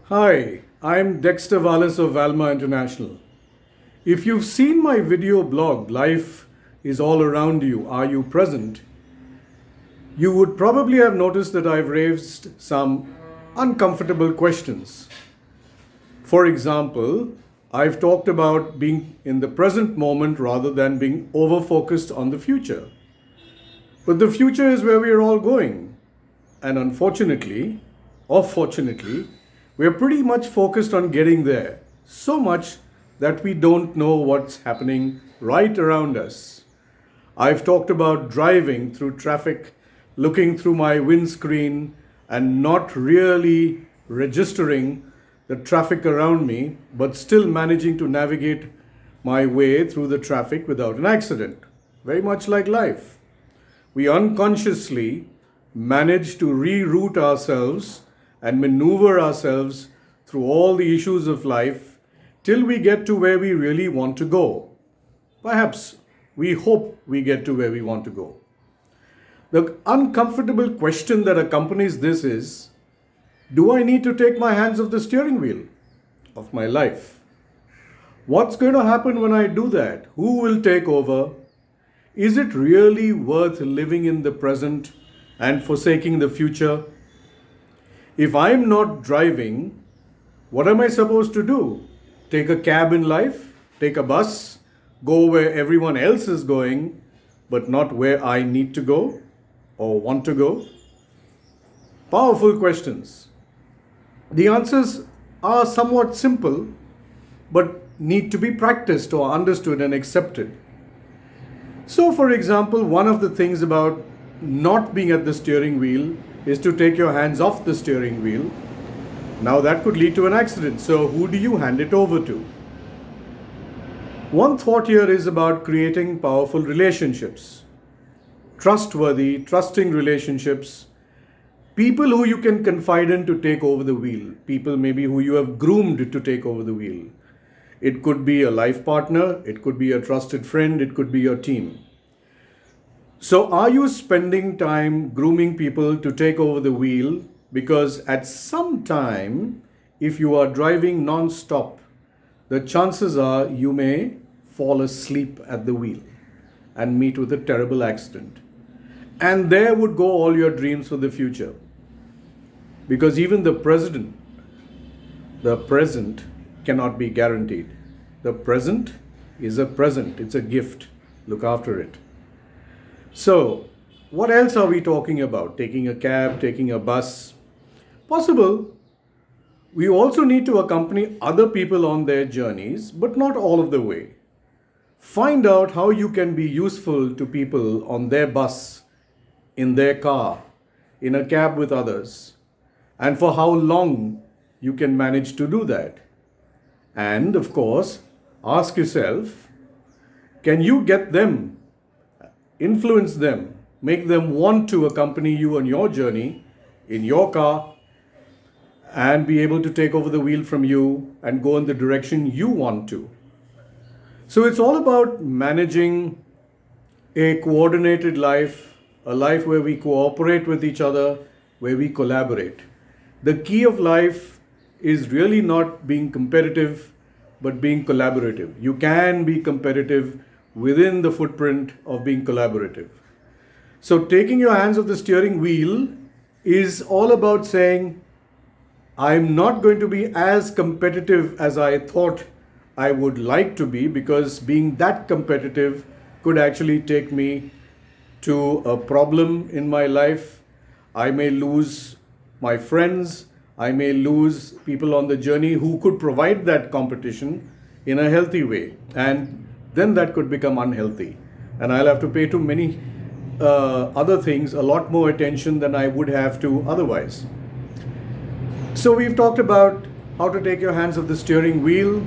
Hi, I'm Dexter Valles of Valma International. If you've seen my video blog, Life is All Around You, Are You Present? You would probably have noticed that I've raised some uncomfortable questions. For example, I've talked about being in the present moment rather than being over focused on the future. But the future is where we are all going. And unfortunately, or fortunately, we're pretty much focused on getting there. So much that we don't know what's happening right around us. I've talked about driving through traffic, looking through my windscreen, and not really registering the traffic around me, but still managing to navigate my way through the traffic without an accident. Very much like life. We unconsciously manage to reroute ourselves and maneuver ourselves through all the issues of life till we get to where we really want to go. Perhaps we hope we get to where we want to go. The uncomfortable question that accompanies this is, do I need to take my hands off the steering wheel of my life? What's going to happen when I do that? Who will take over? Is it really worth living in the present and forsaking the future? If I'm not driving, what am I supposed to do? Take a cab in life? Take a bus? Go where everyone else is going, but not where I need to go or want to go? Powerful questions. The answers are somewhat simple, but need to be practiced or understood and accepted. So, for example, one of the things about not being at the steering wheel is to take your hands off the steering wheel. Now, that could lead to an accident. So, who do you hand it over to? One thought here is about creating powerful relationships, trustworthy, trusting relationships, people who you can confide in to take over the wheel, people maybe who you have groomed to take over the wheel. It could be a life partner, it could be a trusted friend, it could be your team. So, are you spending time grooming people to take over the wheel? Because at some time, if you are driving non stop, the chances are you may fall asleep at the wheel and meet with a terrible accident. And there would go all your dreams for the future. Because even the present cannot be guaranteed. The present is a present, it's a gift. Look after it. So, what else are we talking about? Taking a cab, taking a bus? Possible. We also need to accompany other people on their journeys, but not all of the way. Find out how you can be useful to people on their bus, in their car, in a cab with others, and for how long you can manage to do that. And of course, ask yourself, can you get them, influence them, make them want to accompany you on your journey in your car and be able to take over the wheel from you and go in the direction you want to? So it's all about managing a coordinated life, a life where we cooperate with each other, where we collaborate. The key of life is really not being competitive, but being collaborative. You can be competitive within the footprint of being collaborative. So taking your hands off the steering wheel is all about saying, I'm not going to be as competitive as I thought I would like to be, because being that competitive could actually take me to a problem in my life. I may lose my friends, I may lose people on the journey who could provide that competition in a healthy way. And then that could become unhealthy. And I'll have to pay to many other things a lot more attention than I would have to otherwise. So we've talked about how to take your hands off the steering wheel,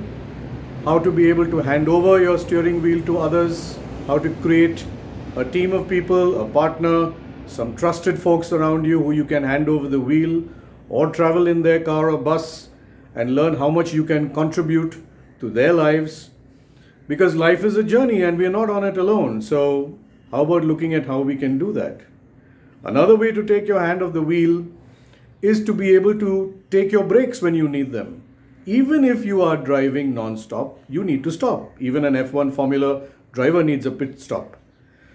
how to be able to hand over your steering wheel to others, how to create a team of people, a partner, some trusted folks around you who you can hand over the wheel or travel in their car or bus and learn how much you can contribute to their lives. Because life is a journey and we're not on it alone. So how about looking at how we can do that? Another way to take your hand off the wheel is to be able to take your breaks when you need them. Even if you are driving non-stop, you need to stop. Even an F1 Formula driver needs a pit stop.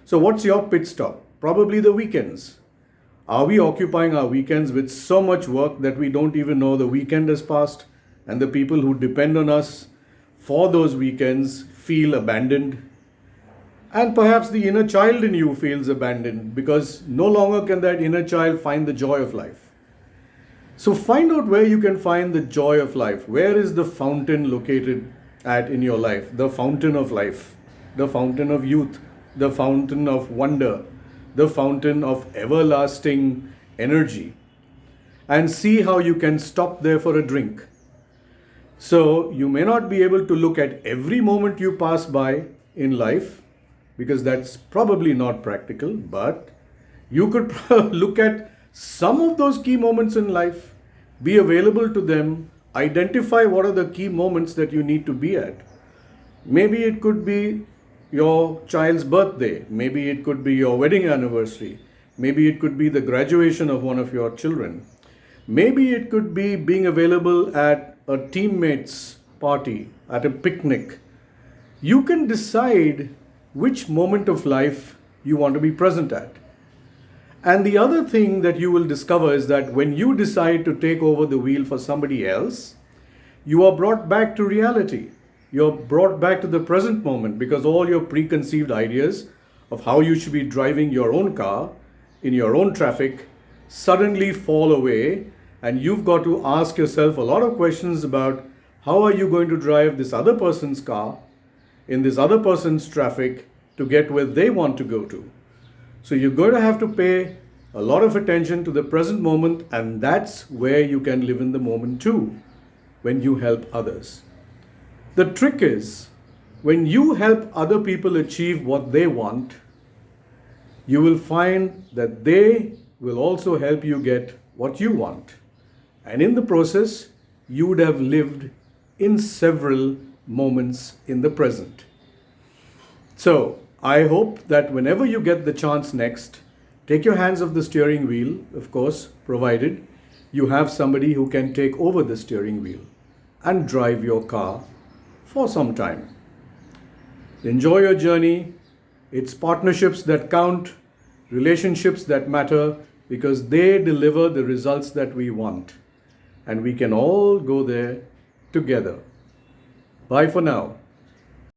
So what's your pit stop? Probably the weekends. Are we occupying our weekends with so much work that we don't even know the weekend has passed, and the people who depend on us for those weekends feel abandoned? And perhaps the inner child in you feels abandoned because no longer can that inner child find the joy of life. So find out where you can find the joy of life. Where is the fountain located at in your life? The fountain of life, the fountain of youth, the fountain of wonder, the fountain of everlasting energy. And see how you can stop there for a drink. So you may not be able to look at every moment you pass by in life, because that's probably not practical, but you could look at some of those key moments in life, be available to them, identify what are the key moments that you need to be at. Maybe it could be your child's birthday, maybe it could be your wedding anniversary, maybe it could be the graduation of one of your children, maybe it could be being available at a teammate's party, at a picnic. You can decide which moment of life you want to be present at. And the other thing that you will discover is that when you decide to take over the wheel for somebody else, you are brought back to reality. You're brought back to the present moment, because all your preconceived ideas of how you should be driving your own car in your own traffic suddenly fall away, and you've got to ask yourself a lot of questions about how are you going to drive this other person's car in this other person's traffic to get where they want to go to. So you're going to have to pay a lot of attention to the present moment, and that's where you can live in the moment too, when you help others. The trick is, when you help other people achieve what they want, you will find that they will also help you get what you want. And in the process, you would have lived in several moments in the present. So, I hope that whenever you get the chance next, take your hands off the steering wheel, of course, provided you have somebody who can take over the steering wheel and drive your car for some time. Enjoy your journey. It's partnerships that count, relationships that matter, because they deliver the results that we want. And we can all go there together. Bye for now.